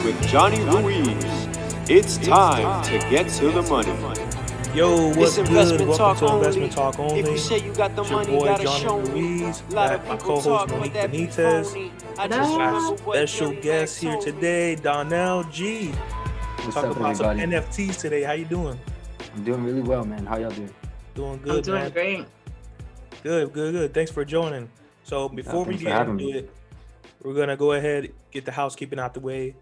with Johnny Ruiz. It's time to get to the money. Yo, what's It's good? investment Welcome talk to only. Investment Talk Only. If you say you got the It's your money, boy gotta Johnny show me. Ruiz, Lot of got my people co-host talk, but Monique that be Benitez. phony. I I just just got remember what special Jerry guest Mack here told me. today, Donnell G. What's Talk up, about everybody? some NFTs today. How you doing? I'm doing really well, man. How y'all doing? Doing good, I'm doing man. great. Good. Thanks for joining. So before we thanks for get having into me. it, we're gonna go ahead get the housekeeping out the way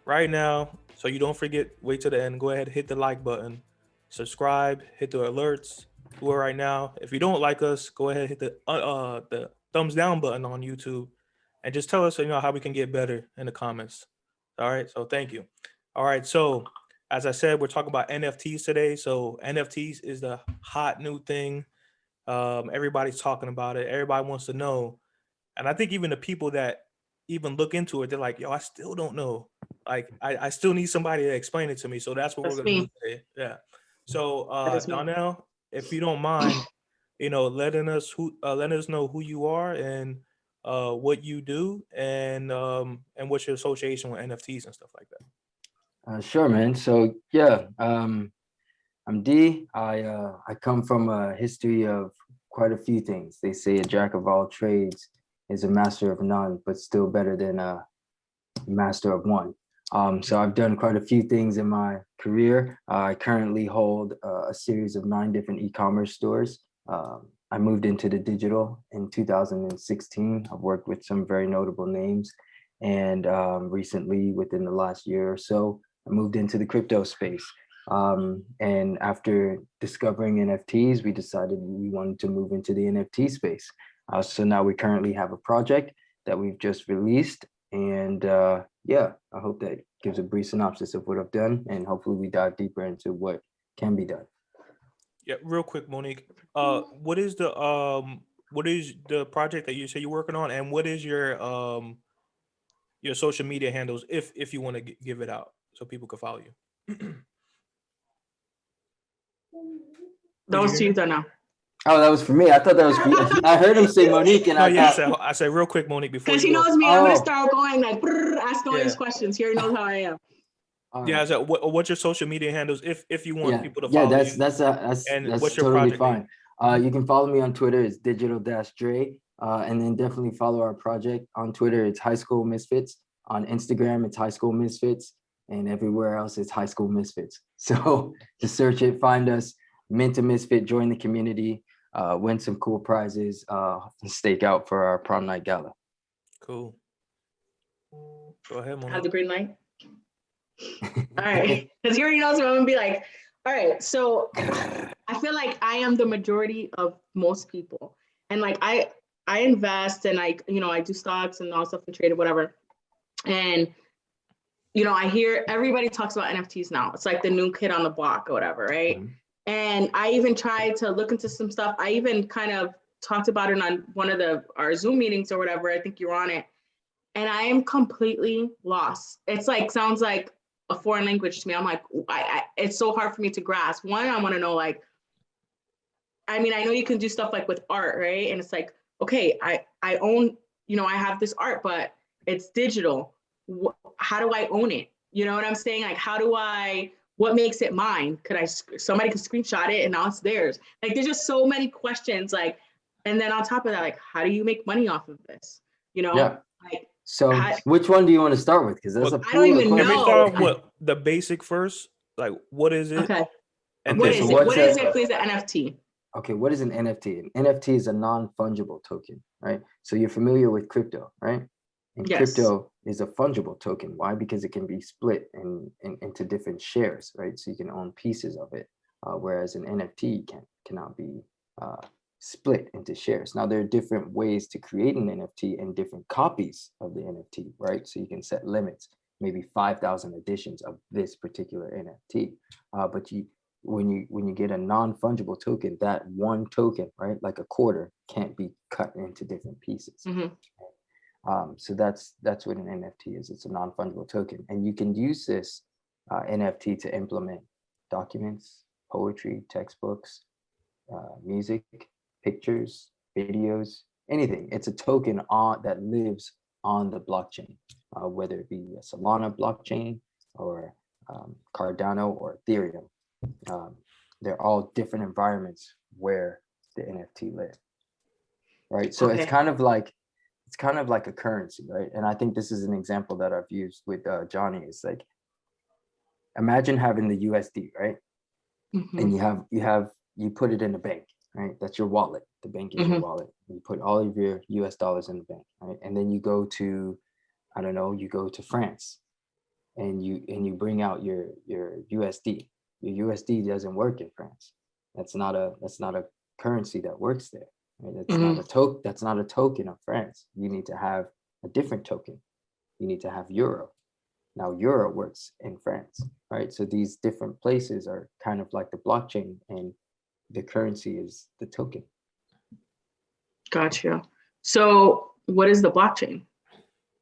right now. So you don't forget, wait till the end. Go ahead, hit the like button, subscribe, hit the alerts. Do it right now. If you don't like us, go ahead, hit the thumbs down button on YouTube, and just tell us how we can get better in the comments. All right. So thank you. All right. So as I said, we're talking about NFTs today. So NFTs is the hot new thing. Everybody's talking about it. Everybody wants to know. And I think even the people that even look into it, they're like, yo, I still don't know. Like, I still need somebody to explain it to me. So that's what That's we're going to me. do today. Yeah. So, That is me. Donnell, if you don't mind, letting us know who you are and what you do and what's your association with NFTs and stuff like that. Sure, man. So yeah, I'm D. I come from a history of quite a few things. They say a jack of all trades is a master of none, but still better than a master of one. So I've done quite a few things in my career. I currently hold a series of 9 different e-commerce stores. I moved into the digital in 2016. I've worked with some very notable names. And recently, within the last year or so, I moved into the crypto space. And after discovering NFTs, we decided we wanted to move into the NFT space. So now we currently have a project that we've just released. And yeah, I hope that gives a brief synopsis of what I've done, and hopefully we dive deeper into what can be done. Yeah, real quick, Monique. What is the project that you say you're working on, and what is your social media handles if you want to give it out so people can follow you? Those to you, Donnell. Oh, that was for me. I thought that was for you. I heard him say Monique, and I said real quick, Monique, before Because you he go. knows me, I'm gonna start going like asking all Yeah. these questions. He already knows how I am. Yeah, I said, what's your social media handles if you want people to Yeah, follow that's you? And what's your totally project fine. name? You can follow me on Twitter. It's digital-dre. And then definitely follow our project on Twitter. It's High School Misfits. On Instagram, it's High School Misfits. And everywhere else, it's High School Misfits. So just search it, find us, mint a misfit, join the community, win some cool prizes, stake out for our prom night gala. Cool. Go ahead, Monique. Have the green light. All right, because he already knows me. I'm gonna be like, all right. So I feel like I am the majority of most people, and like I invest and I do stocks and all stuff and trade or whatever, and I hear everybody talks about NFTs now. It's like the new kid on the block or whatever, right? Mm-hmm. And I even tried to look into some stuff. I even kind of talked about it on one of our Zoom meetings or whatever. I think you were on it. And I am completely lost. It's like, sounds like a foreign language to me. I'm like, it's so hard for me to grasp. One, I want to know, like, I mean, I know you can do stuff like with art, right? And it's like, okay, I own, I have this art, but it's digital. How do I own it? You know what I'm saying? Like, what makes it mine? Somebody could screenshot it and now it's theirs. Like, there's just so many questions. Like, and then on top of that, like, how do you make money off of this? Yeah. Like, so which one do you want to start with? Because there's I don't even know. Can we start with the basic first? Like, what is it? Okay. And what is it? What exactly is an NFT? Okay, what is an NFT? An NFT is a non-fungible token, right? So you're familiar with crypto, right? And yes. Crypto is a fungible token. Why? Because it can be split into different shares, right? So you can own pieces of it, whereas an NFT cannot be split into shares. Now, there are different ways to create an NFT and different copies of the NFT, right? So you can set limits, maybe 5,000 editions of this particular NFT. But when you get a non-fungible token, that one token, right, like a quarter, can't be cut into different pieces. Mm-hmm. So that's what an NFT is. It's a non-fungible token, and you can use this NFT to implement documents, poetry, textbooks, music, pictures, videos, anything. It's a token that lives on the blockchain. whether it be a Solana blockchain or Cardano or Ethereum. They're all different environments where the NFT live, right? So Okay. it's kind of like a currency, right? And I think this is an example that I've used with Johnny. It's like, imagine having the USD, right? Mhm. And you put it in a bank, right? That's your wallet. The bank is your wallet. You put all of your US dollars in the bank, right? And then you go to, I don't know, you go to France and you bring out your USD. Your USD doesn't work in France. That's not a currency that works there. Right? That's not a token of France. You need to have a different token. You need to have euro. Now euro works in France, right? So these different places are kind of like the blockchain, and the currency is the token. Gotcha. So what is the blockchain?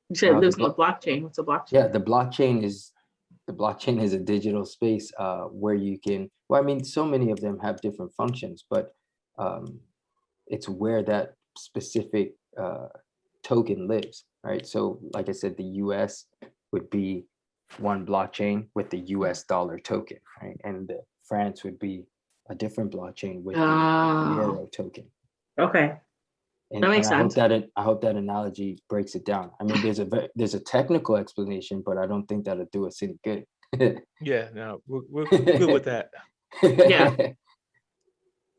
You said it lives on the blockchain. What's a blockchain? Yeah, the blockchain is a digital space where you can, well, I mean, so many of them have different functions, but it's where that specific token lives, right? So like I said, the US would be one blockchain with the US dollar token, right? And the France would be a different blockchain with the euro token. Okay. And, that makes sense. I hope that analogy breaks it down. I mean, there's a technical explanation, but I don't think that'll do us any good. Yeah, no, we're good with that. Yeah.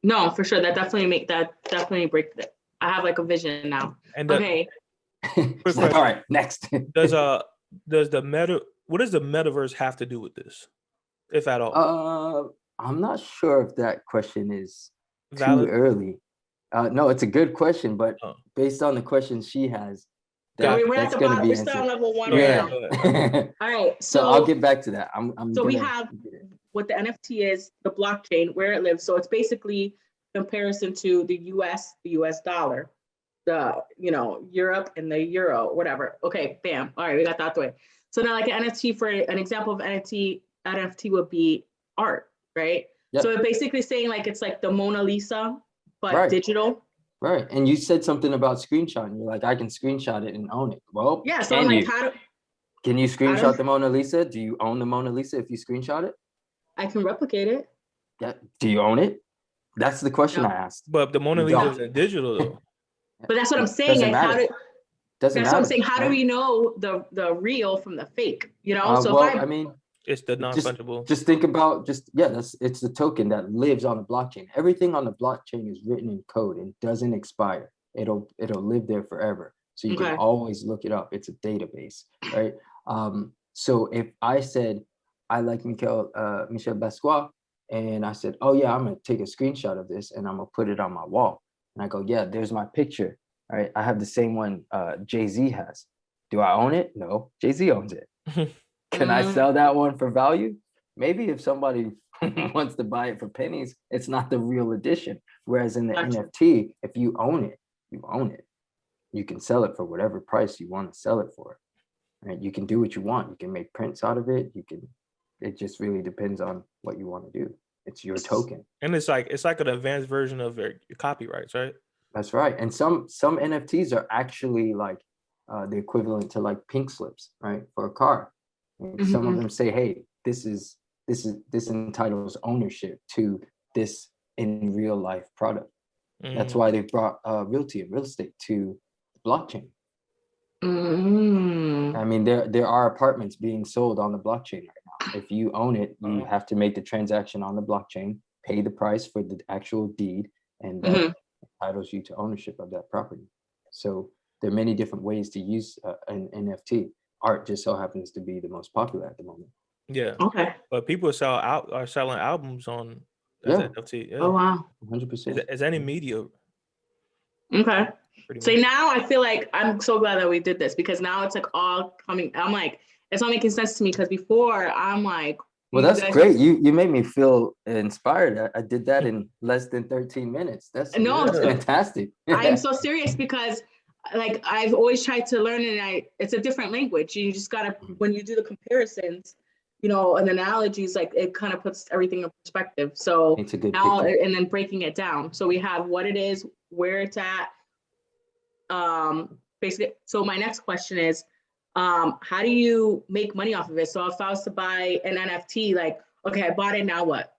No, for sure. That definitely breaks it. I have like a vision now. And okay. Quick All right, next. What does the metaverse have to do with this, if at all? I'm not sure if that question is Valid? too early. No, it's a good question, but based on the questions she has, we're still on level 1 yeah. right now. All right, so I'll get back to that. We have what the NFT is, the blockchain, where it lives. So it's basically comparison to the US dollar, the Europe and the euro, whatever. Okay, bam. All right, we got that out the way. So now, like an NFT, for an example of NFT would be art, right? Yep. So it's basically saying like it's like the Mona Lisa, but digital. Right. And you said something about screenshotting. You're like, I can screenshot it and own it. Well, yeah. So I'm like, can you screenshot the Mona Lisa? Do you own the Mona Lisa if you screenshot it? I can replicate it. Yeah. Do you own it? That's the question I asked. But the Mona Lisa isn't digital though. But that's what I'm saying. Doesn't matter. That's what I'm saying. How do we know the real from the fake? So I mean, it's the non-fungible. Just think about it's the token that lives on the blockchain. Everything on the blockchain is written in code and doesn't expire. It'll live there forever. So you can always look it up. It's a database, right? So if I said I like Michel Basquiat, and I said, oh yeah, I'm gonna take a screenshot of this and I'm gonna put it on my wall. And I go, yeah, there's my picture. All right, I have the same one Jay-Z has. Do I own it? No, Jay-Z owns it. Can I sell that one for value? Maybe if somebody wants to buy it for pennies, it's not the real edition. Whereas in the NFT, if you own it, you own it. You can sell it for whatever price you want to sell it for. Right? You can do what you want. You can make prints out of it. It just really depends on what you want to do. It's your token. And it's like an advanced version of your copyrights, right? That's right. And some NFTs are actually like the equivalent to like pink slips, right? For a car. Some of them say, hey, this entitles ownership to this in real life product. That's why they brought realty and real estate to the blockchain. I mean, there are apartments being sold on the blockchain right now. If you own it, you have to make the transaction on the blockchain, pay the price for the actual deed, and that entitles you to ownership of that property. So there are many different ways to use an NFT. Art just so happens to be the most popular at the moment. Yeah. Okay. But people are selling albums on NFT. Yeah. Oh wow. 100%. As any media. Okay. So now I feel like I'm so glad that we did this, because now it's like all coming. I'm like, it's all making sense to me, because before I'm like, well, that's great. You made me feel inspired. I did that in less than 13 minutes. That's fantastic. I'm so serious, because like I've always tried to learn, and it's a different language. You just gotta, when you do the comparisons, and analogies, like it kind of puts everything in perspective. So it's a good now, picture. and then breaking it down. So we have what it is, where it's at. Basically, so my next question is, how do you make money off of it? So if I was to buy an NFT, like, okay, I bought it, now what?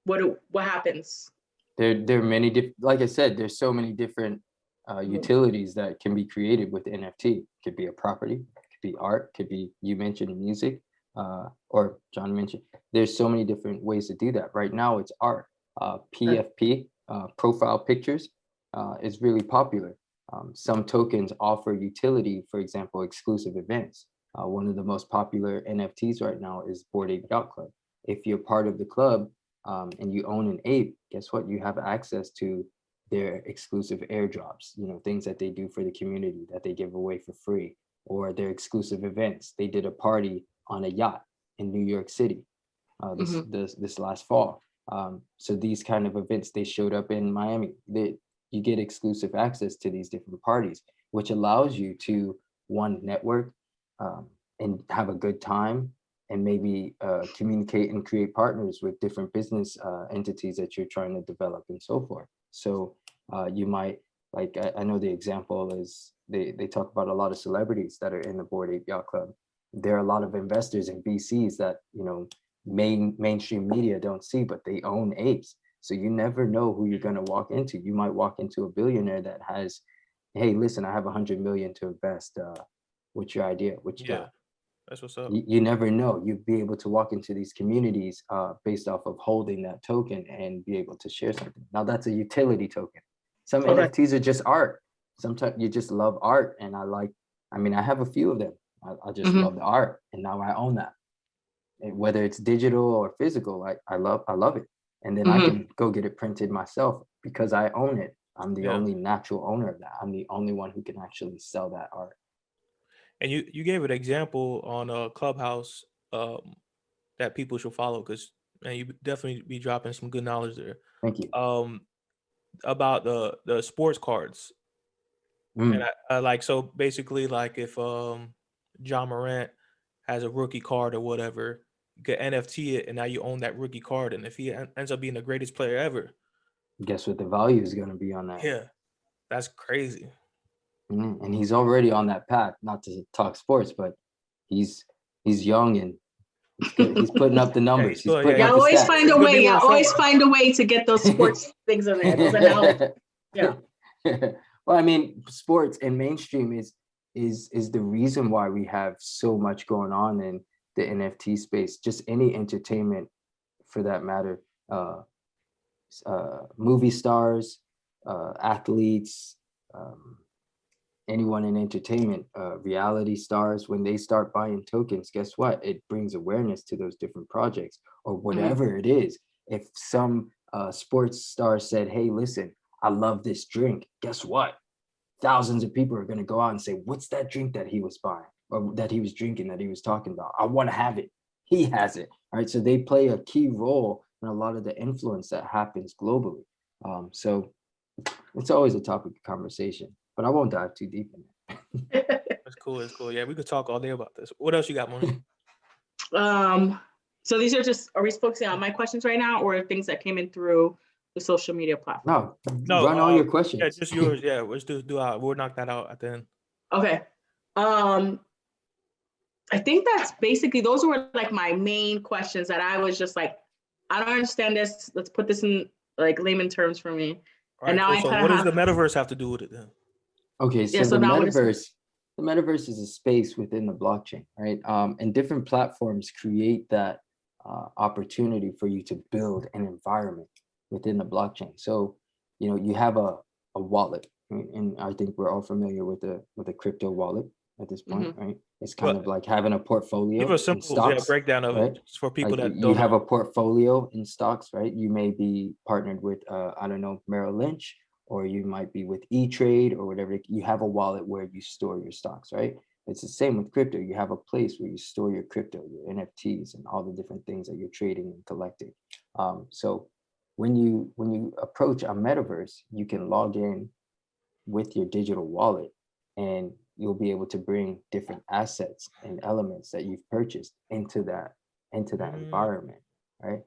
What happens? There are many different, like I said, there's so many different utilities that can be created with NFT. It could be a property, it could be art, could be, you mentioned music, or John mentioned, there's so many different ways to do that. Right now it's art. PFP, profile pictures, is really popular. Some tokens offer utility, for example, exclusive events. One of the most popular NFTs right now is Bored Ape Yacht Club. If you're part of the club, and you own an ape, guess what? You have access to their exclusive airdrops, things that they do for the community that they give away for free, or their exclusive events. They did a party on a yacht in New York City this last fall. So these kind of events, they showed up in Miami. You get exclusive access to these different parties, which allows you to, one, network, and have a good time, and maybe communicate and create partners with different business entities that you're trying to develop and so forth. So you might, like, I know the example is, they talk about a lot of celebrities that are in the Bored Ape Yacht Club. There are a lot of investors and VCs that, mainstream media don't see, but they own apes. So you never know who you're going to walk into. You might walk into a billionaire that has, hey, listen, I have 100 million to invest. What's your idea? What you got? That's what's up. You never know. You'd be able to walk into these communities based off of holding that token and be able to share something. Now that's a utility token. Some NFTs are just art. Sometimes you just love art, and I have a few of them. I just love the art, and now I own that. And whether it's digital or physical, I love it. And then I can go get it printed myself because I own it. I'm the only natural owner of that. I'm the only one who can actually sell that art. And you gave an example on a Clubhouse that people should follow, because you definitely be dropping some good knowledge there. Thank you. About the sports cards. And I like, so basically, like, if John Morant has a rookie card or whatever, you can NFT it, and now you own that rookie card. And if he ends up being the greatest player ever, guess what the value is going to be on that? Yeah, that's crazy. And he's already on that path. Not to talk sports, but he's young and he's putting up the numbers. He's putting up the always stats. find a way. Yeah, always find a way to get those sports things in there. Those are now, yeah. Well, I mean, sports and mainstream is the reason why we have so much going on in the NFT space. Just any entertainment, for that matter, movie stars, athletes, anyone in entertainment, reality stars, when they start buying tokens, guess what? It brings awareness to those different projects or whatever it is. If some sports star said, hey, listen, I love this drink, guess what? Thousands of people are going to go out and say, what's that drink that he was buying or that he was drinking, that he was talking about? I want to have it. He has it. All right. So they play a key role in a lot of the influence that happens globally. So it's always a topic of conversation, but I won't dive too deep in it. That's cool. That's cool. Yeah, we could talk all day about this. What else you got, Moni? So these are just, are we focusing on my questions right now, or things that came in through the social media platform? No, run all your questions. Yeah, just yours. Yeah, let's do we'll knock that out at the end. Okay. I think that's basically, those were like my main questions that I was just like, I don't understand this. Let's put this in like layman terms for me. All right, cool. So what does the metaverse have to do with it then? Okay, so the metaverse is a space within the blockchain, right? And different platforms create that opportunity for you to build an environment within the blockchain. So, you have a wallet, and I think we're all familiar with a crypto wallet at this point, right? It's kind of like having a portfolio. Give a simple breakdown of it for people that don't. You have a portfolio in stocks, right? You may be partnered with, I don't know, Merrill Lynch, or you might be with E-Trade or whatever. You have a wallet where you store your stocks, right? It's the same with crypto. You have a place where you store your crypto, your NFTs, and all the different things that you're trading and collecting. So when you approach a metaverse, you can log in with your digital wallet, and you'll be able to bring different assets and elements that you've purchased into that environment, right?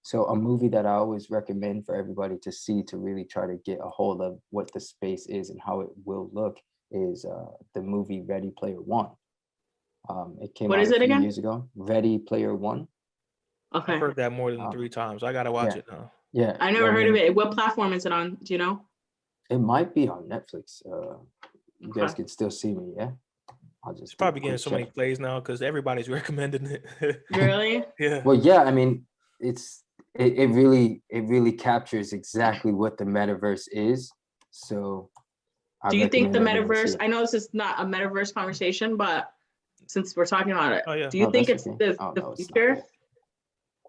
So a movie that I always recommend for everybody to see, to really try to get a hold of what the space is and how it will look, is the movie Ready Player One. It came What out is a it few again? years ago. Ready Player One. I've Okay. heard that more than 3 times. I gotta watch Yeah. it now. Yeah, I never heard of it. What platform is it on? Do you know? It might be on Netflix. You guys Okay. can still see me, yeah? I'll It's just do a probably getting quick so many check. plays now because everybody's recommending it. Really? Yeah. Well, yeah, I mean, it really captures exactly what the metaverse is. So I Do you think the recommend everyone see metaverse, it. I know this is not a metaverse conversation, but since we're talking about it, Oh yeah. do you Oh, think that's it's okay. the, Oh, the no, it's not. future?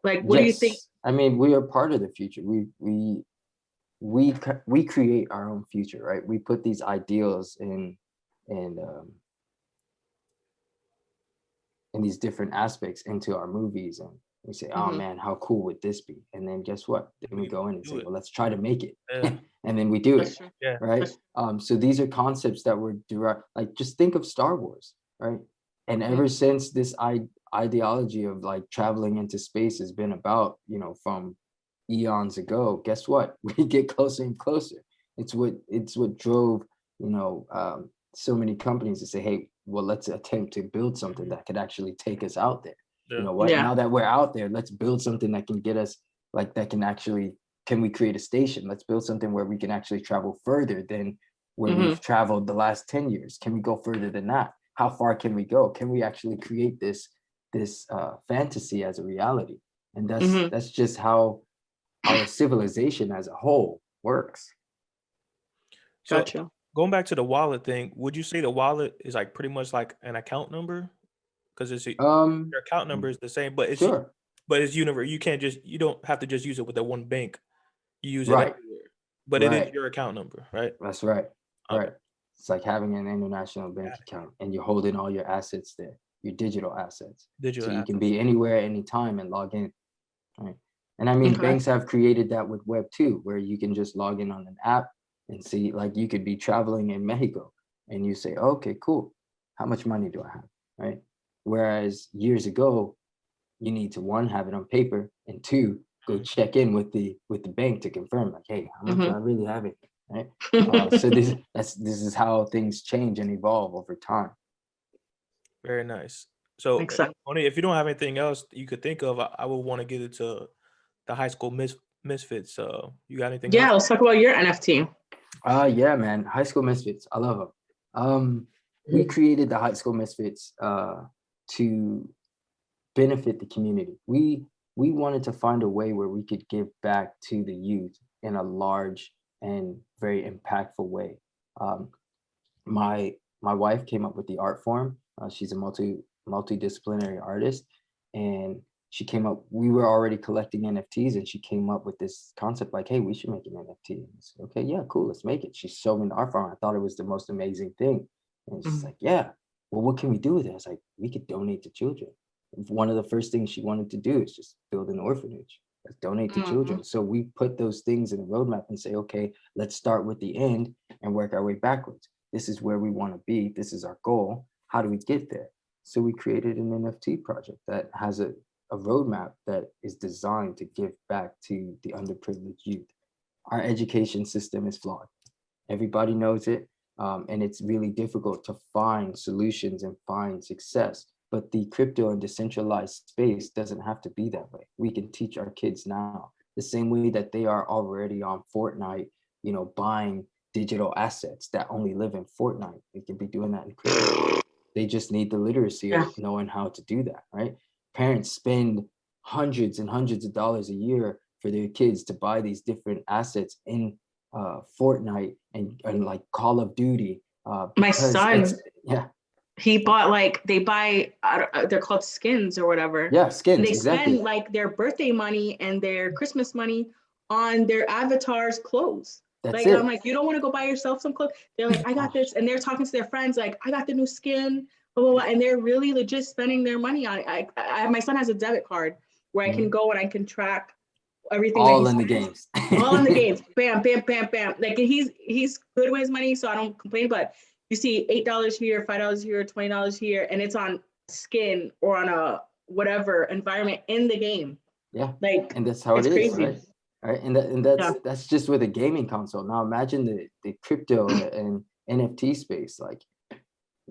Like, what do you think? Yes, I mean, we are part of the future. We create our own future, right? We put these ideals in these different aspects into our movies, and we say, oh Mhm. man, how cool would this be? And then guess what? Then we We go in and do say, it. well, let's try to make it. Yeah. And then we do That's it, true. Yeah. right? That's- So these are concepts that were direct, like just think of Star Wars, right? And Mhm. ever since this ideology of like traveling into space has been about, from eons ago, guess what? We get closer and closer. It's what drove, so many companies to say, hey, well, let's attempt to build something Mhm. that could actually take us out there. You Yeah. know what? Yeah. Now that we're out there, let's build something that can get us, like that can actually, can we create a station? Let's build something where we can actually travel further than where Mhm. we've traveled the last 10 years. Can we go further than that? How far can we go? Can we actually create this fantasy as a reality? And Mhm. that's just how our civilization as a whole works. So Gotcha. going back to the wallet thing, would you say the wallet is like pretty much like an account number? Because it's Um, your account number is the same, but sure. it's universal. You don't have to just use it with that one bank. You use it Right. everywhere. But it is Right. your account number, right? That's right. Okay. Right. It's like having an international bank Got it. account and you're holding all your assets there, your digital assets. Digital So you can assets. be anywhere, anytime and log in. Right. And I mean, Okay. banks have created that with Web 2, where you can just log in on an app and see, like you could be traveling in Mexico and you say, okay, cool. How much money do I have? Right. Whereas years ago, you need to, one, have it on paper, and two, go Mhm. check in with the bank to confirm, like, hey, how much do I Mhm. really have it? Right. So this is how things change and evolve over time. Very nice. So, Makes sense. only if you don't have anything else you could think of, I would want to get into the high school misfits. You got anything Yeah, else? let's talk about your NFT. Yeah, man. High School Misfits. I love them. We created the High School Misfits to benefit the community. We wanted to find a way where we could give back to the youth in a large and very impactful way. Um, my wife came up with the art form. She's a multidisciplinary artist, and she came up. We were already collecting NFTs, and she came up with this concept like, "Hey, we should make an NFT." And I said, okay, yeah, cool, let's make it. She showed me the art form. I thought it was the most amazing thing, and she's Mhm. like, "Yeah, well, what can we do with it?" I was like, "We could donate to children." One of the first things she wanted to do is just build an orphanage. Let's donate to Mhm. children. So we put those things in a roadmap and say, okay, let's start with the end and work our way backwards. This is where we want to be. This is our goal. How do we get there? So we created an NFT project that has a roadmap that is designed to give back to the underprivileged youth. Our education system is flawed. Everybody knows it. And it's really difficult to find solutions and find success. But the crypto and decentralized space doesn't have to be that way. We can teach our kids now the same way that they are already on Fortnite, buying digital assets that only live in Fortnite. They can be doing that in crypto. They just need the literacy Yeah. of knowing how to do that, right? Parents spend hundreds and hundreds of dollars a year for their kids to buy these different assets in Fortnite and like Call of Duty My because son, yeah, he bought they buy, they're called skins or whatever. yeah, And skins, they spend exactly. like their birthday money and their Christmas money on their avatars' clothes. That's Like, I'm it. like, you don't want to go buy yourself some clothes? They're like, I got Oh, this. And they're talking to their friends, like, I got the new skin, blah, blah, blah. And they're really legit spending their money on it. My son has a debit card where I can go and I can track everything that he all in the spends. games. All in the games. Bam, bam, bam, bam. Like, he's good with his money, so I don't complain. But you see $8 here, $5 here, $20 here, and it's on skin or on a whatever environment in the game. Yeah, Like, and that's how it it's is, crazy. right? And Yeah. that's just with a gaming console. Now imagine the crypto NFT space. Like,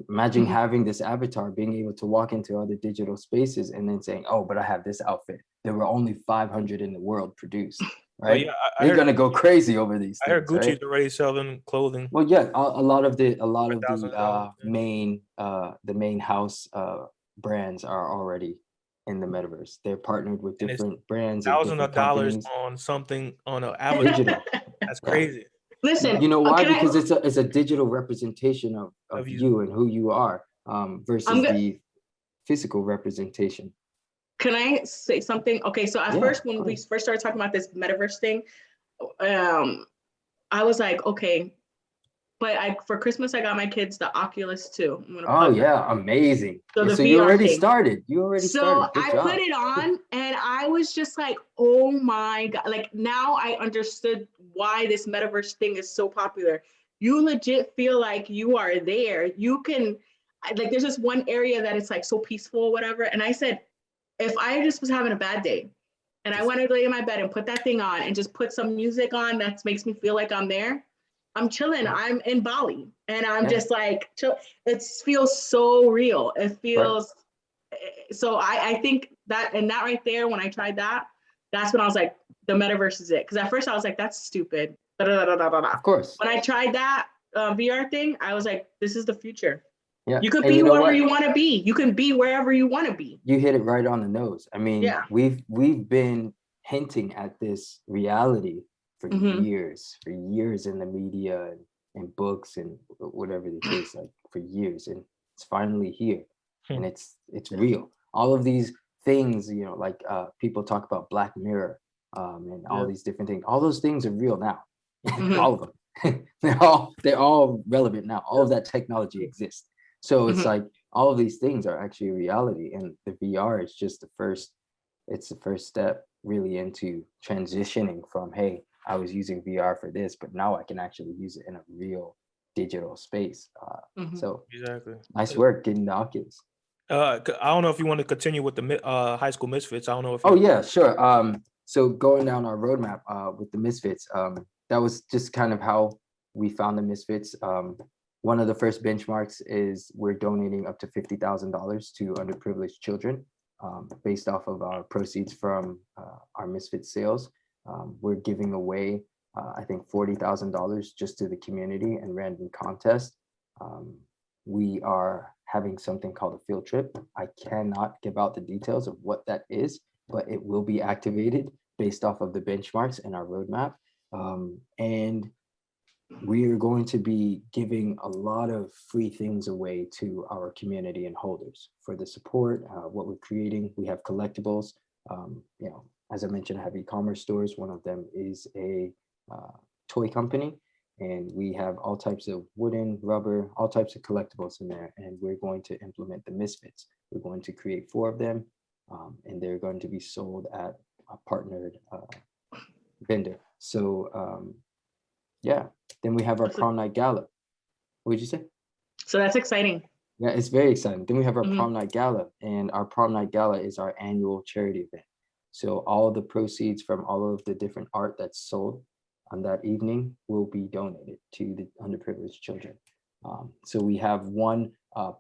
imagine having this avatar being able to walk into other digital spaces and then saying, oh, but I have this outfit. There were only 500 in the world produced, Well, right? yeah, They're gonna go crazy over these I heard things, Gucci's right? already selling clothing. Well, yeah, a lot of the $1,000. main house brands are already in the metaverse. They're partnered with And it's different brands and thousands different of dollars companies. on something on an avatar. Digital. That's Yeah. crazy. Listen, You know why? can Because it's a digital representation of you. you and who you are, versus go- the physical representation. can I say something? Okay, so at Yeah, first, when go we ahead. first started talking about this metaverse thing, I was like, okay, but for Christmas I got my kids the Oculus 2. I'm gonna Oh plug that. yeah, amazing. So Yeah, the so you VR already thing. started. You already So started. Good I job. put it on and I was just like, oh my God. Like now I understood why this metaverse thing is so popular. You legit feel like you are there. You can, like, there's this one area that it's like so peaceful or whatever. And I said, if I just was having a bad day and I wanted to lay in my bed and put that thing on and just put some music on that makes me feel like I'm there, I'm chilling. I'm in Bali and I'm just like, chill. It feels so real. It feels, so I think that, and that right there, when I tried that, that's when I was like, the metaverse is it. Because at first I was like, that's stupid. Of course. When I tried that VR thing, I was like, this is the future. Yeah. You could And be you know whoever what? you want to be. You can be wherever you want to be. You hit it right on the nose. I mean, Yeah. we've been hinting at this reality for years in the media and books and whatever the case, like for years, and it's finally here, and it's real. All of these things, you know, like people talk about Black Mirror, and all these different things. All those things are real now. All of them. they're all relevant now. All of that technology exists. So it's like all of these things are actually a reality, and the VR is just it's the first step really into transitioning from, hey, I was using VR for this, but now I can actually use it in a real digital space. So Exactly. nice work getting the Oculus. I don't know if you want to continue with the High School Misfits. I don't know if. Oh yeah, sure. So going down our roadmap with the Misfits, that was just kind of how we found the Misfits. One of the first benchmarks is we're donating up to $50,000 to underprivileged children, based off of our proceeds from our Misfit sales. We're giving away, I think, $40,000 just to the community and random contests. We are having something called a field trip. I cannot give out the details of what that is, but it will be activated based off of the benchmarks in our roadmap. And we are going to be giving a lot of free things away to our community and holders for the support, what we're creating. We have collectibles. You know, as I mentioned, I have e-commerce stores. One of them is a toy company, and we have all types of wooden, rubber, all types of collectibles in there. And we're going to implement the Misfits. We're going to create 4 of them, and they're going to be sold at a partnered vendor. So yeah, then we have our prom night gala. What did you say? So that's exciting. Yeah, it's very exciting. Then we have our prom night gala, and our prom night gala is our annual charity event. So all of the proceeds from all of the different art that's sold on that evening will be donated to the underprivileged children. So we have one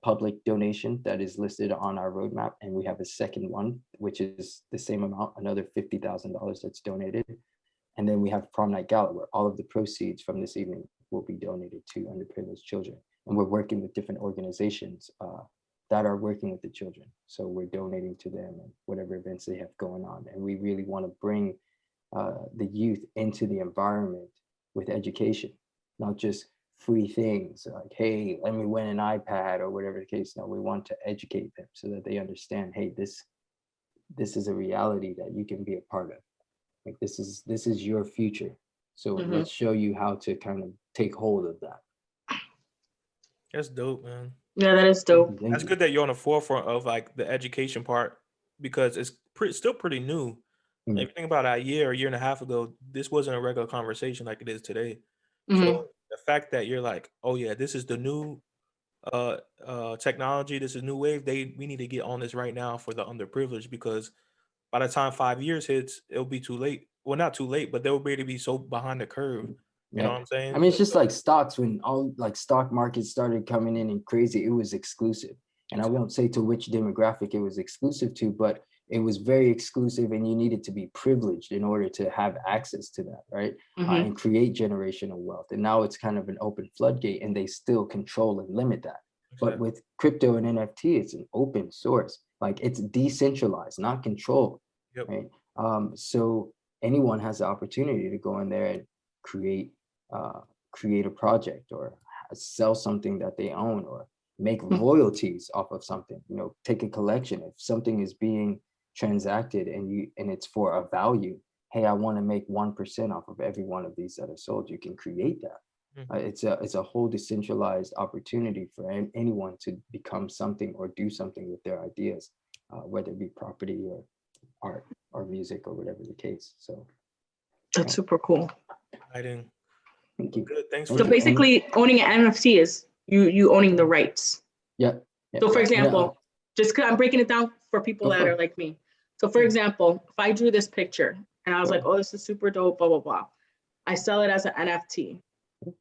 public donation that is listed on our roadmap, and we have a second one, which is the same amount, another $50,000 that's donated. And then we have prom night gala, where all of the proceeds from this evening will be donated to underprivileged children. And we're working with different organizations that are working with the children. So we're donating to them and whatever events they have going on. And we really want to bring the youth into the environment with education, not just free things like, hey, let me win an iPad or whatever the case. No, we want to educate them so that they understand, hey, this is a reality that you can be a part of. Like this is your future. So let's show you how to kind of take hold of that. That's dope, man. Yeah, that is dope. That's good that you're on the forefront of like the education part, because it's still pretty new. If you think about it, a year and a half ago, this wasn't a regular conversation like it is today. So the fact that you're like, oh yeah, this is the new technology, this is new wave. We need to get on this right now for the underprivileged, because by the time 5 years hits, it'll be too late. Well, not too late, but they'll be so behind the curve You know what I'm saying? I mean, it's just like stocks. When all like stock markets started coming in and crazy, it was exclusive. And I won't say to which demographic it was exclusive to, but it was very exclusive, and you needed to be privileged in order to have access to that, right? And create generational wealth. And now it's kind of an open floodgate, and they still control and limit that. But with crypto and NFT, it's an open source. Like, it's decentralized, not controlled, right? So anyone has the opportunity to go in there and create a project, or sell something that they own, or make royalties off of something. You know, take a collection. If something is being transacted and it's for a value, hey, I want to make 1% off of every one of these that are sold, you can create that. It's a whole decentralized opportunity for anyone to become something or do something with their ideas, whether it be property or art or music or whatever the case. So that's super cool. Thank you. Good. Thanks So basically, owning an NFT is you owning the rights. So for example, just because I'm breaking it down for people that are like me. So for example, if I drew this picture and I was like, oh, this is super dope, blah, blah, blah. I sell it as an NFT.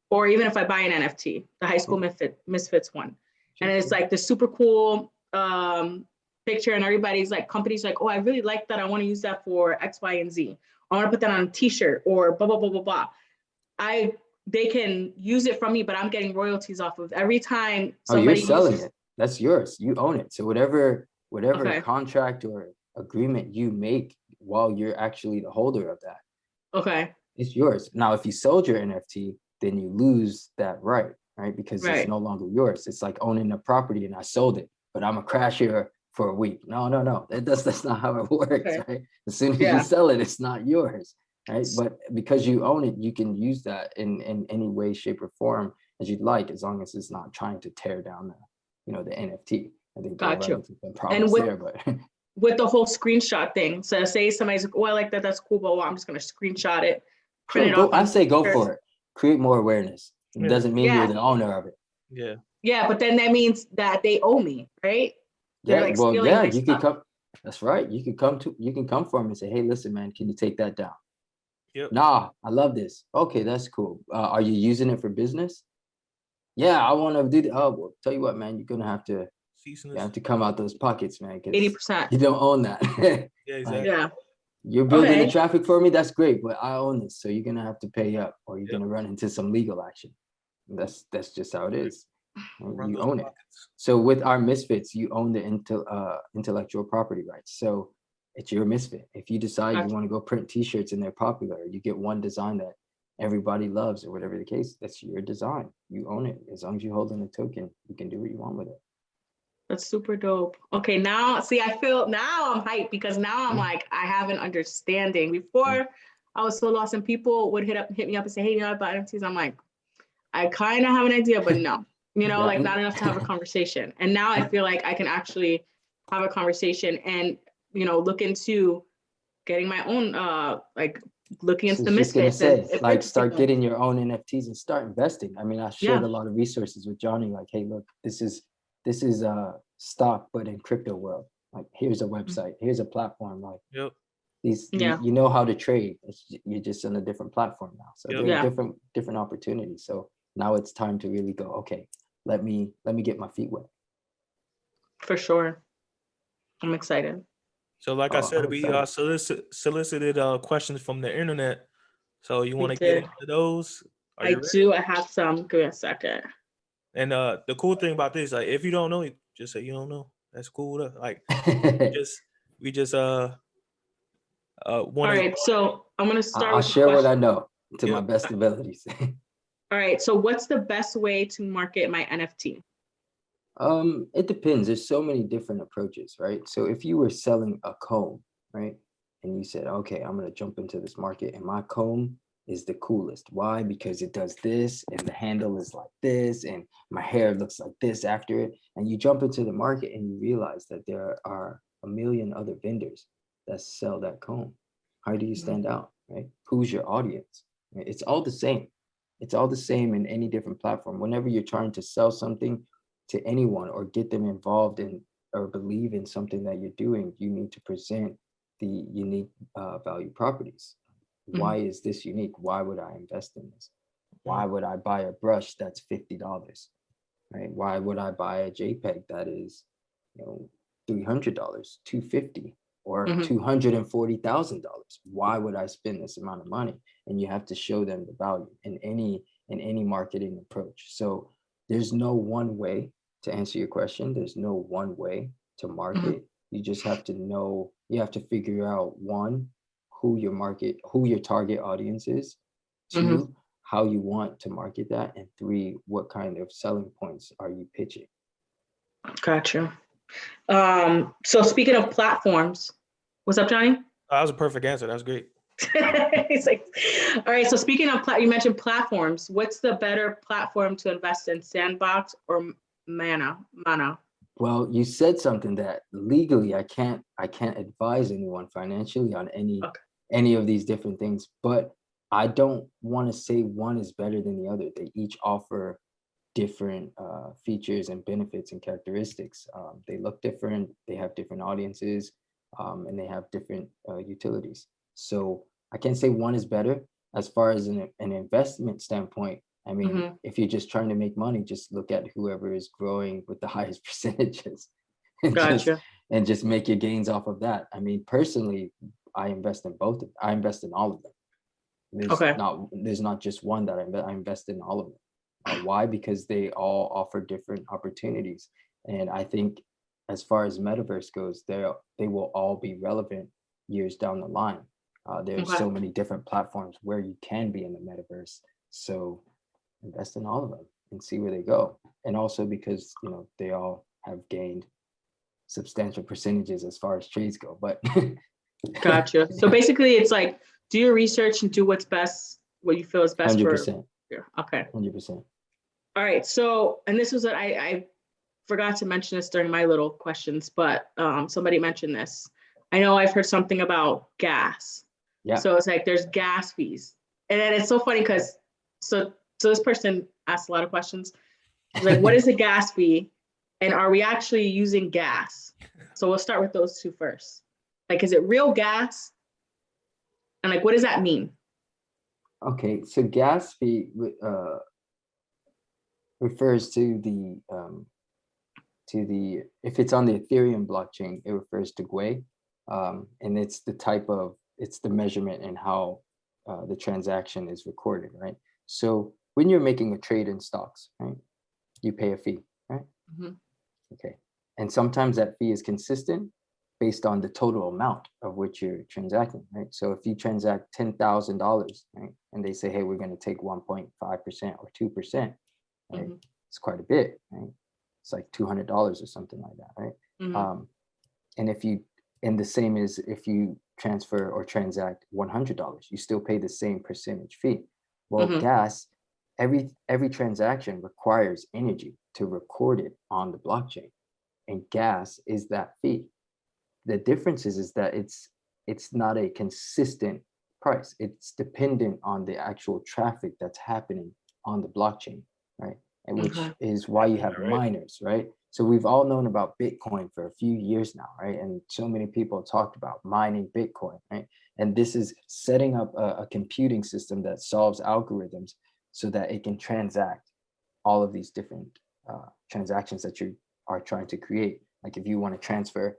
Or even if I buy an NFT, the High School Misfits one. And it's like the super cool picture, and everybody's like, companies like, oh, I really like that. I want to use that for X, Y, and Z. I want to put that on a t-shirt or blah, blah, blah, blah, blah. They can use it from me, but I'm getting royalties off of every time somebody you're selling it. That's yours. You own it. So whatever contract or agreement you make while you're actually the holder of that, it's yours. Now, if you sold your NFT, then you lose that right? Because it's no longer yours. It's like owning a property and I sold it, but I'm a crash here for a week. No. That's not how it works, right? As soon as you sell it, it's not yours, right? But because you own it, you can use that in any way, shape, or form as you'd like, as long as it's not trying to tear down the NFT. I think got you. Some problems there, but with the whole screenshot thing. So say somebody's like, oh, I like that, that's cool, but I'm just gonna screenshot it, print it off. I say go for it. Create more awareness. It doesn't mean you're the owner of it. Yeah, but then that means that they owe me, right? You can come. That's right. You can come for them and say, hey, listen, man, can you take that down? Nah, I love this. Okay, that's cool. Are you using it for business? Yeah, I want to do that. Oh, well, tell you what, man, you're gonna have to come out those pockets, man. 80%. You don't own that. Exactly. You're building the traffic for me. That's great, but I own this, so you're gonna have to pay up, or you're gonna run into some legal action. That's just how it is. You own it. So with our Misfits, you own the intellectual property rights. So it's your Misfit. If you decide you want to go print T-shirts and they're popular, you get one design that everybody loves, or whatever the case, that's your design. You own it. As long as you hold in the token, you can do what you want with it. That's super dope. Okay, now see, I feel now I'm hyped, because now I'm like, I have an understanding. Before I was so lost, and people would hit me up and say, hey, you know about NFTs? I'm like, I kind of have an idea, but no, like not enough to have a conversation. And now I feel like I can actually have a conversation and, look into getting my own, like looking into the Misfits. Like start getting your own NFTs and start investing. I mean, I shared a lot of resources with Johnny, like, hey, look, this is stock, but in crypto world. Like, here's a website, here's a platform. Like, you know how to trade. You're just on a different platform now. So there are different opportunities. So now it's time to really go, okay, let me get my feet wet. For sure. I'm excited. So like I said, we solicited questions from the internet. So you want to get into those? I do. I have some. Give me a second. And the cool thing about this, like, if you don't know, just say you don't know. That's cool. Like, we just All right. So I'm gonna start. I'll share what I know to my best abilities. All right. So what's the best way to market my NFT? It depends. There's so many different approaches, right? So if you were selling a comb, right, and you said, okay, I'm gonna jump into this market, and my comb is the coolest. Why? Because it does this, and the handle is like this, and my hair looks like this after it. And you jump into the market and you realize that there are a million other vendors that sell that comb. How do you stand out, right? Who's your audience? Right? It's all the same. It's all the same in any different platform. Whenever you're trying to sell something to anyone or get them involved in or believe in something that you're doing, you need to present the unique value properties. Why is this unique? Why would I invest in this? Why would I buy a brush that's $50, right? Why would I buy a JPEG that is, $300, $250, or $240,000? Why would I spend this amount of money? And you have to show them the value in any marketing approach. So there's no one way to answer your question. There's no one way to market. You just have to know, you have to figure out, one, who your target audience is, two, how you want to market that, and three, what kind of selling points are you pitching? Gotcha. So speaking of platforms, what's up, Johnny? That was a perfect answer. That's great. He's like, all right. So speaking of, you mentioned platforms. What's the better platform to invest in, Sandbox or Mana? Well, you said something that legally I can't advise anyone financially on any of these different things, but I don't want to say one is better than the other. They each offer different features and benefits and characteristics. They look different, they have different audiences, and they have different utilities. So I can't say one is better. As far as an investment standpoint, I mean, if you're just trying to make money, just look at whoever is growing with the highest percentages and just make your gains off of that. I mean, personally, I invest in both. I invest in all of them. There's not just one that I invest in all of them. Why? Because they all offer different opportunities. And I think as far as metaverse goes, they will all be relevant years down the line. There's so many different platforms where you can be in the metaverse. So invest in all of them and see where they go. And also because, they all have gained substantial percentages as far as trades go, but. Gotcha. So basically it's like, do your research and do what's best, what you feel is best 100%. Okay. 100%. All right. So, and this was what I forgot to mention this during my little questions, but somebody mentioned this. I know I've heard something about gas. Yeah. So it's like there's gas fees. And then it's so funny because so this person asked a lot of questions. It's like, what is a gas fee? And are we actually using gas? So we'll start with those two first. Like, is it real gas? And like, what does that mean? Okay, so gas fee refers to the if it's on the Ethereum blockchain, it refers to Gwei, and it's the measurement and how the transaction is recorded, right? So when you're making a trade in stocks, right, you pay a fee, right? Okay, and sometimes that fee is consistent based on the total amount of which you're transacting, right? So if you transact $10,000, right, and they say, hey, we're going to take 1.5% or 2%, right? It's quite a bit, right? It's like $200 or something like that, right? And the same is if you transfer or transact $100, you still pay the same percentage fee. Well, gas, every transaction requires energy to record it on the blockchain, and gas is that fee. The difference is that it's not a consistent price. It's dependent on the actual traffic that's happening on the blockchain, right? And which is why you have miners, right? So we've all known about Bitcoin for a few years now, right? And so many people talked about mining Bitcoin, right? And this is setting up a computing system that solves algorithms so that it can transact all of these different transactions that you are trying to create. Like if you want to transfer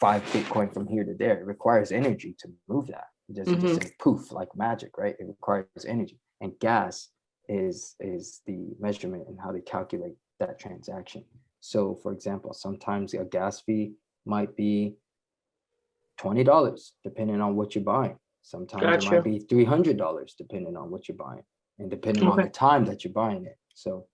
5 Bitcoin from here to there, it requires energy to move that. It doesn't just say poof like magic, right? It requires energy. And gas is the measurement and how they calculate that transaction. So for example, sometimes a gas fee might be $20 depending on what you're buying. Sometimes it might be $300 depending on what you're buying and depending on the time that you're buying it. So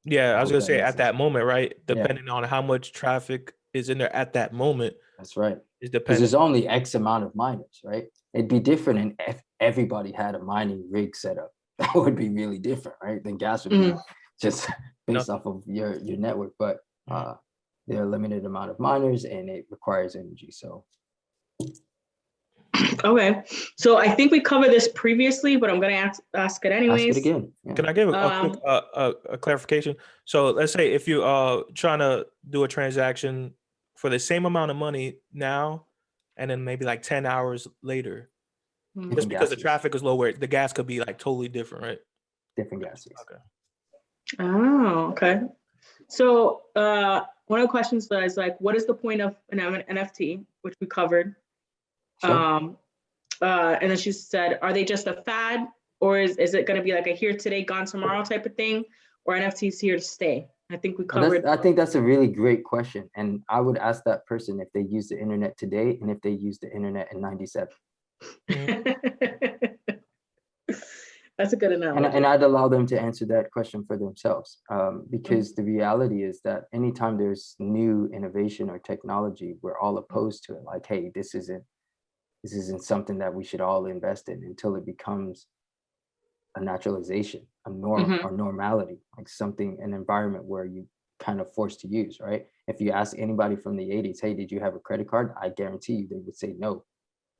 yeah, I was gonna say at that moment, right? Depending on how much traffic is in there at that moment. That's right. Is because dependent. there's only X amount of miners, right? It'd be different if everybody had a mining rig set up. That would be really different, right? Then gas would be just based off of your network. But there are a limited amount of miners and it requires energy. So okay, so I think we covered this previously, but I'm gonna ask it anyways. Ask it again. Yeah. Can I give a quick a clarification? So let's say if you trying to do a transaction for the same amount of money now, and then maybe like 10 hours later, just because the traffic is low, where the gas could be like totally different, right? different galaxies. Okay. Oh, okay. So one of the questions that is like, what is the point of an NFT, which we covered? Sure. And then she said, are they just a fad, or is it going to be like a here today, gone tomorrow type of thing, or NFTs here to stay? I think we covered. I think that's a really great question. And I would ask that person if they use the internet today and if they used the internet in 97. That's a good analogy. And I'd allow them to answer that question for themselves, because the reality is that anytime there's new innovation or technology, we're all opposed to it. Like, hey, this isn't something that we should all invest in until it becomes a naturalization, a norm or normality, like something, an environment where you kind of forced to use, right? If you ask anybody from the 80s, hey, did you have a credit card? I guarantee you they would say no.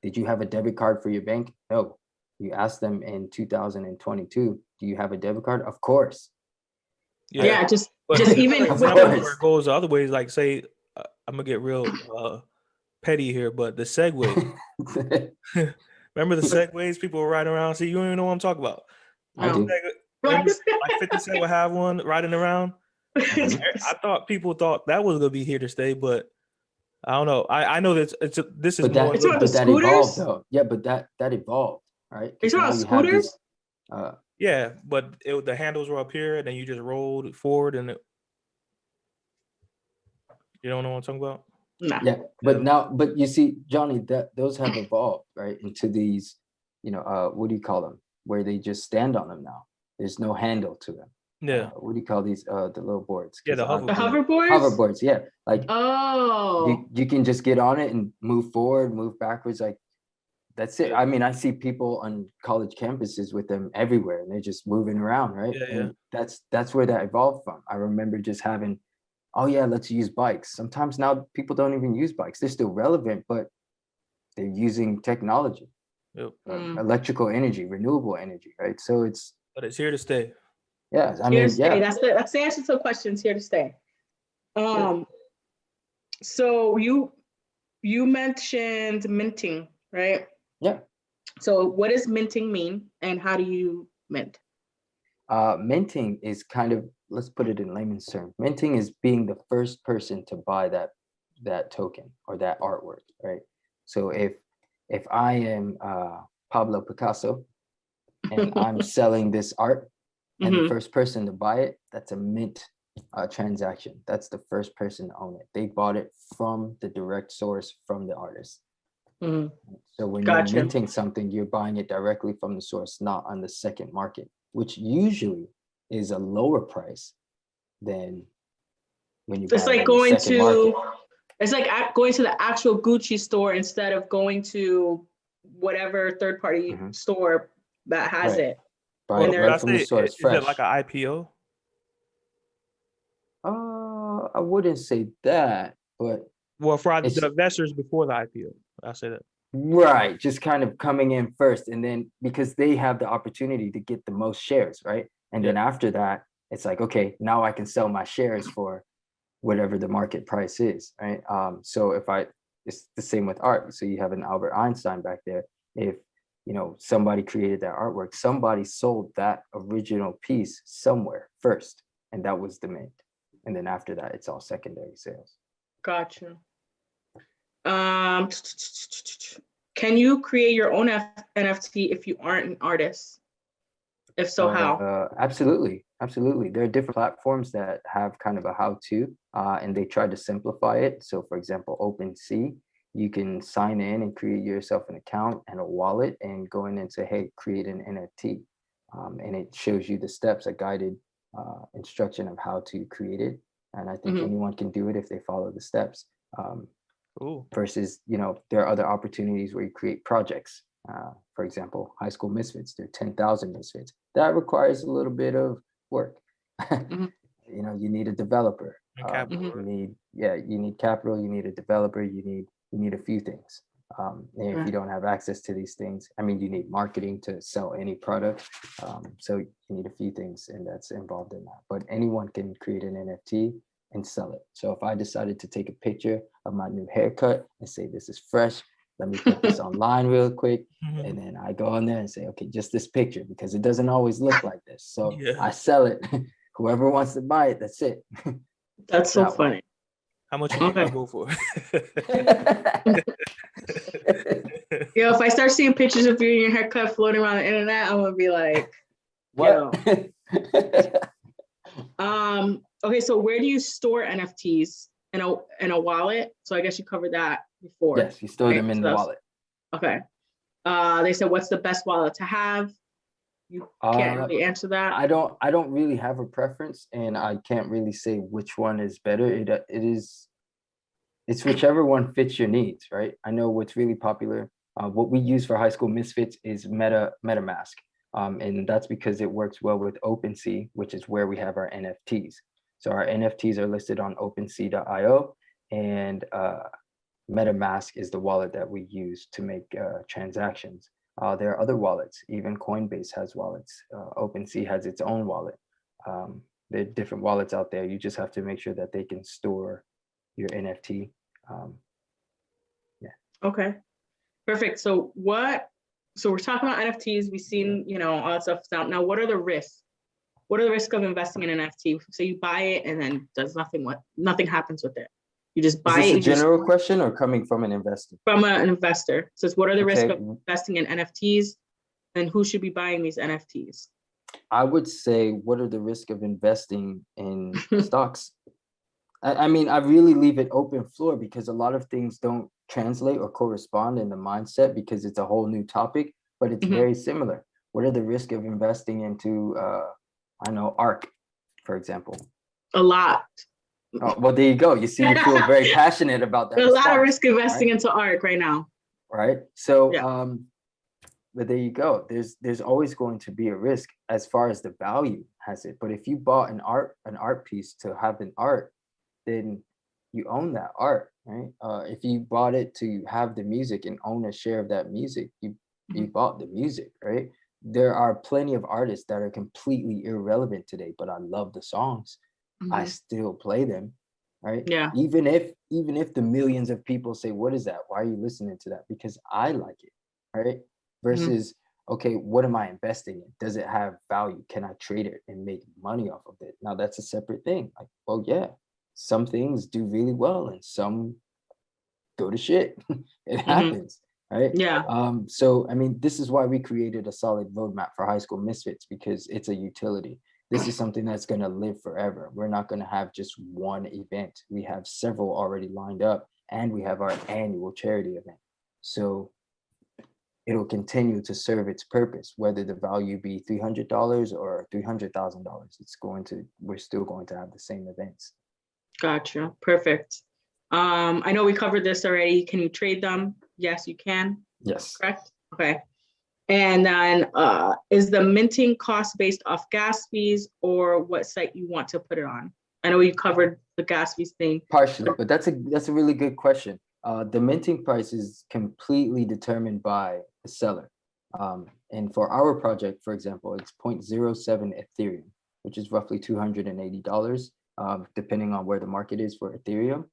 Did you have a debit card for your bank? No. You ask them in 2022, do you have a debit card? Of course. Yeah, just But even Of where course. it goes the other ways, like say, I'm gonna get real petty here, but the Segway. Remember the Segways people were riding around? See, you don't even know what I'm talking about. I do. Remember, like 50 Cent would have one riding around. I thought people thought that was gonna be here to stay, but I don't know. I know that this is But more. that, It's about the but that evolved scooters? though. Yeah, but that evolved, right? You're Because talking now about you have scooters? this. Yeah, but the handles were up here, and then you just rolled forward, and you don't know what I'm talking about. Nah. Yeah, but you see, Johnny, that those have evolved, right, into these, what do you call them? Where they just stand on them now. There's no handle to them. Yeah, What do you call these? The little boards. yeah, the The hoverboard. hoverboards? Hoverboards, yeah. Like Oh. you can just get on it and move forward, move backwards. Like that's it. Yeah. I mean, I see people on college campuses with them everywhere, and they're just moving around, right? Yeah, And that's where that evolved from. I remember just having, oh yeah, let's use bikes. Sometimes now people don't even use bikes. They're still relevant, but they're using technology, Yep. electrical energy, renewable energy, right? So it's, But it's here to stay. yeah, I Here to mean, stay. yeah. That's the answer to the question. It's here to stay. So you mentioned minting, right? Yeah. So what does minting mean, and how do you mint? Minting is kind of, let's put it in layman's term. Minting is being the first person to buy that token or that artwork, right? So if I am Pablo Picasso and I'm selling this art, and the first person to buy it, that's a mint transaction. That's the first person to own it. They bought it from the direct source, from the artist. So when you're minting something, you're buying it directly from the source, not on the second market, which usually is a lower price than when you buy It's it like on going the second market. it's like going to the actual Gucci store instead of going to whatever third party store that has Right. it. Buy Well, it would I right from the say source, is it fresh. like an IPO? I wouldn't say that, but Well, for it's the investors before the IPO, I say that. right, just kind of coming in first, and then because they have the opportunity to get the most shares, right? And then after that, it's like, okay, now I can sell my shares for whatever the market price is, right? So it's the same with art. So you have an Albert Einstein back there. If somebody created that artwork, somebody sold that original piece somewhere first, and that was the mint. And then after that, it's all secondary sales. Gotcha. Can you create your own NFT if you aren't an artist? If so, how? Absolutely. There are different platforms that have kind of a how-to, and they try to simplify it. So for example, OpenSea, you can sign in and create yourself an account and a wallet and go in and say, hey, create an NFT. And it shows you the steps, a guided instruction of how to create it. And I think anyone can do it if they follow the steps. Versus, there are other opportunities where you create projects. For example, High School Misfits, there are 10,000 misfits. That requires a little bit of work. You need a developer. You need capital, you need a developer, you need a few things. And if you don't have access to these things, I mean, you need marketing to sell any product. So you need a few things, and that's involved in that. But anyone can create an NFT and sell it. So if I decided to take a picture of my new haircut and say this is fresh, Let me put this online real quick. Mhm. And then I go on there and say, okay, just this picture, because it doesn't always look like this. So Yeah. I sell it. Whoever wants to buy it, that's it. That's so That one. funny. How much you think Okay. I'll go for? Yo, if I start seeing pictures of you and your haircut floating around the internet, I'm gonna be like, What? okay, so where do you store NFTs? In a wallet? So I guess you covered that before. Yes, you store right? them in So the that's- wallet. Okay. They said, what's the best wallet to have? You can't really answer that. I don't really have a preference, and I can't really say which one is better. It's whichever one fits your needs, right? I know what's really popular. What we use for High School Misfits is MetaMask, and that's because it works well with OpenSea, which is where we have our NFTs. So our NFTs are listed on OpenSea.io, and MetaMask is the wallet that we use to make transactions. There are other wallets. Even Coinbase has wallets. OpenSea has its own wallet. There are different wallets out there. You just have to make sure that they can store your NFT. Okay. Perfect. So we're talking about NFTs. We've seen, all that stuff. Now, what are the risks? What are the risks of investing in an NFT? So you buy it and then nothing happens with it. You just buy Is it. this a general question or coming from an investor? From an investor. It says, what are the risks Okay. of investing in NFTs, and who should be buying these NFTs? I would say, what are the risks of investing in stocks? I mean, I really leave it open floor because a lot of things don't translate or correspond in the mindset because it's a whole new topic, but it's very similar. What are the risks of investing into, ARK, for example? A lot. Oh, well, there you go. You see, you feel very passionate about that. There's a lot of response, risk investing right? into ARK right now. Right. So, Yeah. but there you go. There's always going to be a risk as far as the value has it. But if you bought an art piece to have an art, then you own that art, right? If you bought it to have the music and own a share of that music, you bought the music, right? There are plenty of artists that are completely irrelevant today, but I love the songs. I still play them, right? Yeah. Even if the millions of people say, what is that? Why are you listening to that? Because I like it, right? Versus, okay, what am I investing in? Does it have value? Can I trade it and make money off of it? Now that's a separate thing. Like, well, yeah, some things do really well and some go to shit. It happens, right? Yeah. So I mean, this is why we created a solid roadmap for High School Misfits, because it's a utility. This is something that's going to live forever. We're not going to have just one event. We have several already lined up, and we have our annual charity event. So it'll continue to serve its purpose, whether the value be $300 or $300,000. We're still going to have the same events. Gotcha. Perfect. I know we covered this already. Can you trade them? Yes, you can. Yes. Correct. Okay. And then is the minting cost based off gas fees or what site you want to put it on? I know we covered the gas fees thing. Partially, but that's a really good question. The minting price is completely determined by the seller. And for our project, for example, it's 0.07 Ethereum, which is roughly $280, depending on where the market is for Ethereum.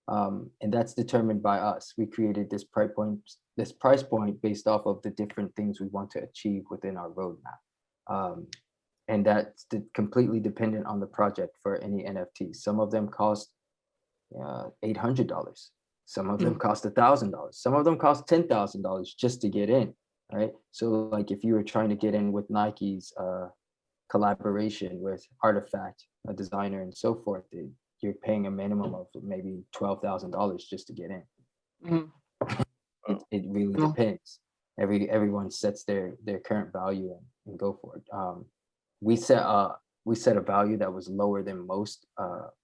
And that's determined by us. We created this price point based off of the different things we want to achieve within our roadmap. And that's completely dependent on the project for any NFT. Some of them cost $800. Some of them cost $1,000. Some of them cost $10,000 just to get in, right? So like if you were trying to get in with Nike's collaboration with Artifact, a designer and so forth, you're paying a minimum of maybe $12,000 just to get in. It really depends. Everyone sets their current value and go for it. We set a value that was lower than most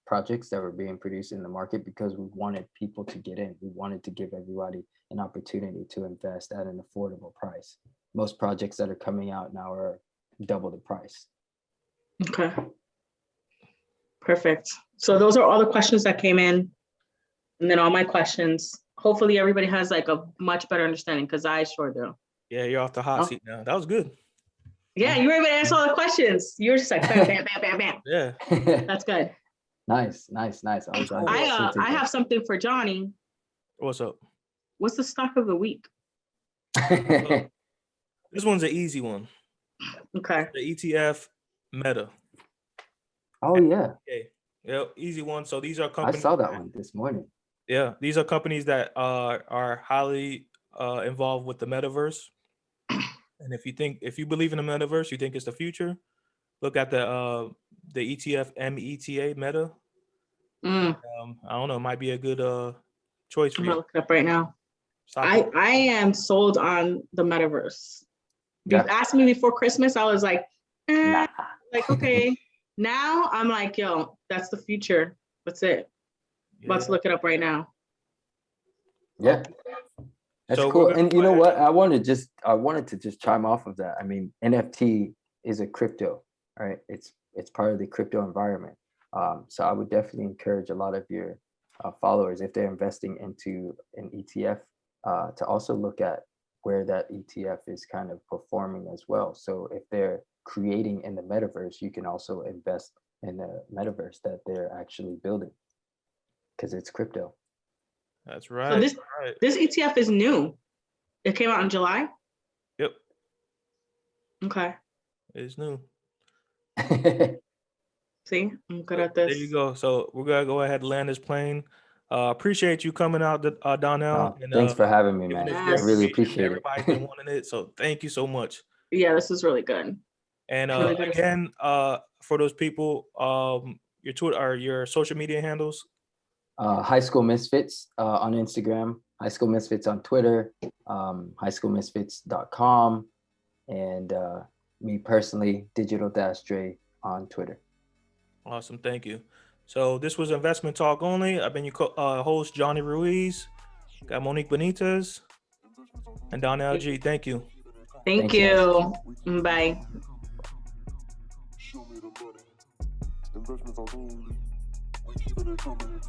projects that were being produced in the market because we wanted people to get in. We wanted to give everybody an opportunity to invest at an affordable price. Most projects that are coming out now are double the price. Okay. Perfect. So those are all the questions that came in, and then all my questions. Hopefully everybody has like a much better understanding because I sure do. Yeah, you're off the hot seat now. That was good. Yeah, you were able to answer all the questions. You were just like bam, bam, bam, bam, bam. Yeah. That's good. Nice. I have something for Johnny. What's up? What's the stock of the week? This one's an easy one. Okay. The ETF Meta. Oh yeah, Okay. Yeah, easy one. So these are I companies. saw that one this morning. Yeah, these are companies that are highly involved with the metaverse. And if you believe in the metaverse, you think it's the future, look at the ETF META Meta. Mm, I don't know, it might be a good choice for I'm you. gonna look it up right now. Stock I am sold on the metaverse. Yeah. You asked me before Christmas, I was like, Nah. like, okay. Now I'm like, yo, that's the future. That's it. Let's Yeah. look it up right now. Yeah. That's So cool. we're gonna And you go know ahead. what? I wanted to just chime off of that. I mean, NFT is a crypto, right? It's part of the crypto environment. So I would definitely encourage a lot of your followers, if they're investing into an ETF, to also look at where that ETF is kind of performing as well. So if they're creating in the metaverse, you can also invest in the metaverse that they're actually building, because it's crypto. That's right. So this Right. this ETF is new. It came out in July. Yep, Okay. it's new. See, I'm good So at this. there you go. So we're gonna go ahead and land this plane. Appreciate you coming out, Donnell. And Thanks for having me, giving man. this I Yes. really information. appreciate Everybody's been it. wanting it, so thank you so much. Yeah, this is really good. And Really good. again, for those people, your Twitter or your social media handles. High School Misfits on Instagram, High School Misfits on Twitter, highschoolmisfits.com, and me personally, Digital-Dre on Twitter. Awesome, thank you. So this was Investment Talk Only. I've been your host, Johnny Ruiz. Got Monique Benitez and Donnell G. Thank you. Thank Thanks, you. Bye. Show me the money. Investments on only. We keeping it coming.